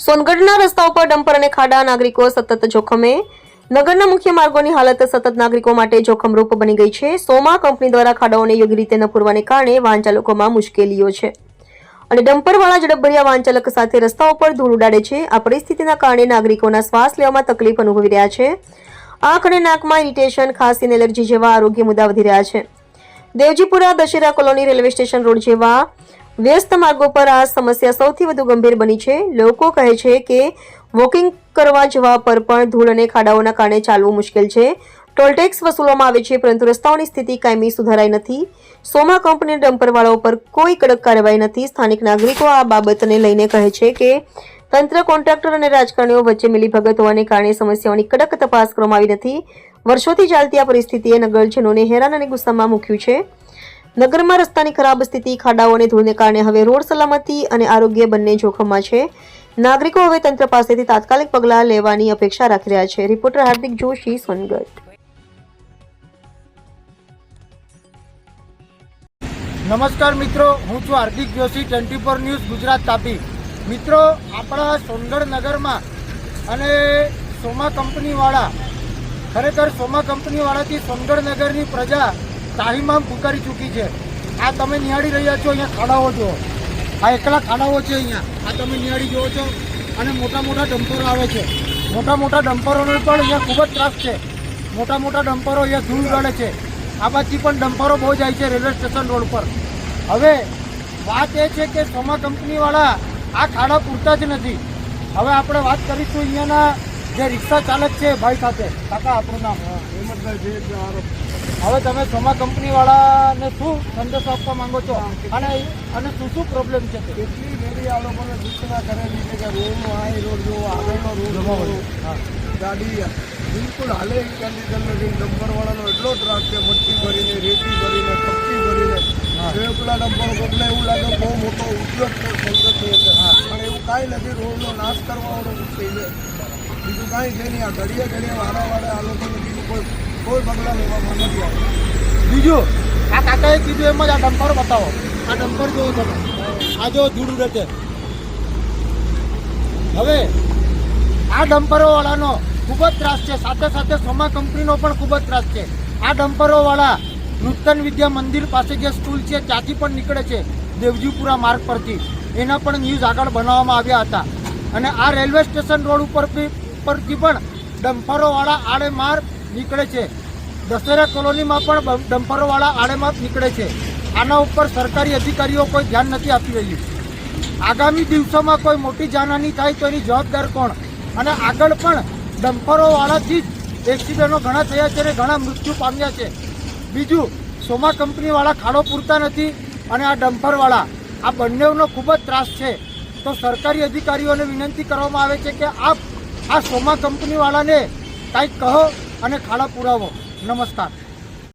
સોનગઢના રસ્તાઓ પર ડમ્પર અને ખાડા, નાગરિકો સતત જોખમે. નગરના મુખ્ય માર્ગોની હાલત સતત નાગરિકો માટે જોખમરૂપ બની ગઈ છે. સોમા કંપની દ્વારા ખાડાઓને યોગ્ય રીતે ન પૂરવાને કારણે વાહન ચાલકોમાં મુશ્કેલીઓ છે અને ડમ્પરવાળા ઝડપભર્યા વાહન ચાલક સાથે રસ્તાઓ પર ધૂળ ઉડાડે છે. આ પરિસ્થિતિના કારણે નાગરિકોના શ્વાસ લેવામાં તકલીફ અનુભવી રહ્યા છે. આંખ અને નાકમાં ઇરિટેશન, ખાંસી અને એલર્જી જેવા આરોગ્ય મુદ્દા વધી રહ્યા છે. Devjipura, Dussehra colony, railway station road જેવા વ્યસ્ત માર્ગો પર આ સમસ્યા સૌથી વધુ ગંભીર બની છે. લોકો કહે છે કે વોકિંગ કરવા જવા પર પણ ધૂળ અને ખાડાઓના કારણે ચાલવું મુશ્કેલ છે. ટોલ ટેક્સ વસૂલવામાં આવે છે, પરંતુ રસ્તાઓની સ્થિતિ કાયમી સુધારાઈ નથી. સોમા કંપની ડમ્પરવાળાઓ પર કોઈ કડક કાર્યવાહી નથી. સ્થાનિક નાગરિકો આ બાબતને લઈને કહે છે કે તંત્ર, કોન્ટ્રાક્ટર અને રાજકારણીઓ વચ્ચે મિલીભગત હોવાને કારણે સમસ્યાઓની કડક તપાસ કરવામાં આવી નથી. વર્ષોથી ચાલતી આ પરિસ્થિતિએ નગરજનોને હેરાન અને ગુસ્સામાં મૂક્યું છે. નગરમાં રસ્તાની ખરાબ સ્થિતિ, ખાડાઓ અને ધૂળને કારણે હવે રોડ સલામતી અને આરોગ્ય બંને જોખમમાં છે. નાગરિકો હવે તંત્ર પાસેથી તાત્કાલિક પગલાં લેવાની અપેક્ષા રાખી રહ્યા છે. રિપોર્ટર હાર્દિક જોશી, સોનગઢ. નમસ્કાર મિત્રો, હું છું હાર્દિક જોશી, 24 ન્યૂઝ ગુજરાત, તાપી. મિત્રો, આપણા સોનગઢ નગરમાં અને સોમા કંપનીવાળા, ખરેખર સોમા કંપનીવાળાથી સોનગઢ નગરની પ્રજા તાહીમામ પુકારી ચૂકી છે. આ તમે નિહાળી રહ્યા છો, અહીંયા ખાડાઓ જુઓ, આ એકલા ખાડાઓ છે અહીંયા, આ તમે નિહાળી જુઓ છો. અને મોટા મોટા ડમ્પરો આવે છે. મોટા મોટા ડમ્પરોનો પણ અહીંયા ખૂબ જ ત્રાસ છે. મોટા મોટા ડમ્પરો અહીંયા ધૂળ ઉડાડે છે. આ બાજુ પણ ડમ્પરો બહુ જાય છે રેલવે સ્ટેશન રોડ પર. હવે વાત એ છે કે સોમા કંપનીવાળા આ ખાડા પૂરતા જ નથી. હવે આપણે વાત કરીશું અહીંયાના જે રિક્ષા ચાલક છે ભાઈ સાથે. કાકા, આપણું નામ? હેમંતભાઈ. હવે તમે સોમા કંપનીવાળાને શું સંદેશો આપવા માંગો છો અને શું પ્રોબ્લેમ છે? એટલી મેરી આ લોકોને સૂચના કરેલી છે કે રોડનો આ રોડ જોવો, આગળનો રોડ ગાડી બિલકુલ હાલે એ કન્ડિશન નથી. ડમ્પરવાળાનો એટલો ટ્રાક છે, મટ્ટી ભરીને, રેતી ભરીને, કપટી ભરીને. પેલા ડમ્પરો બદલે એવું લાગે બહુ મોટો ઉદ્યોગ છે સંસદની અંદર, પણ એવું કાંઈ નથી. રોડનો નાશ કરવાવાળો વિષય છે, બીજું કાંઈ છે નહીં. આ ઘડીએ ઘડીએ વાળા આ લોકોને બીજું કોઈ પગલાં લેવામાં નથી આવતું. બીજું આ કાકાએ કીધું એમ જ આ ડમ્પર બતાવો. આ ડમ્પર જોવો તમે, આ જો ધૂળ ઉડે છે. હવે આ ડમ્પરોવાળાનો ખૂબ જ ત્રાસ છે, સાથે સાથે સોમા કંપનીનો પણ ખૂબ જ ત્રાસ છે. આ ડમ્પરોવાળા નૂતન વિદ્યા મંદિર પાસે જે સ્કૂલ છે ત્યાંથી પણ નીકળે છે, દેવજીપુરા માર્ગ પરથી. એના પણ ન્યૂઝ આગળ બનાવવામાં આવ્યા હતા. અને આ રેલવે સ્ટેશન રોડ પરથી પણ ડમ્પરોવાળા આડેમાર નીકળે છે. દશેરા કોલોનીમાં પણ ડમ્પરોવાળા આડેમાર નીકળે છે. આના ઉપર સરકારી અધિકારીઓ કોઈ ધ્યાન નથી આપી રહ્યું. આગામી દિવસોમાં કોઈ મોટી જાનહાની થાય તો એની જવાબદાર કોણ? અને આગળ પણ ડમ્પરોવાળાથી જ એક્સિડન્ટો ઘણા થયા છે અને ઘણા મૃત્યુ પામ્યા છે. બીજું, સોમા કંપનીવાળા ખાડો પૂરતા નથી અને આ ડમ્પરવાળા, આ બંનેનો ખૂબ જ ત્રાસ છે. તો સરકારી અધિકારીઓને વિનંતી કરવામાં આવે છે કે આપ આ સોમા કંપનીવાળાને કંઈક કહો અને ખાડા પુરાવો. નમસ્કાર.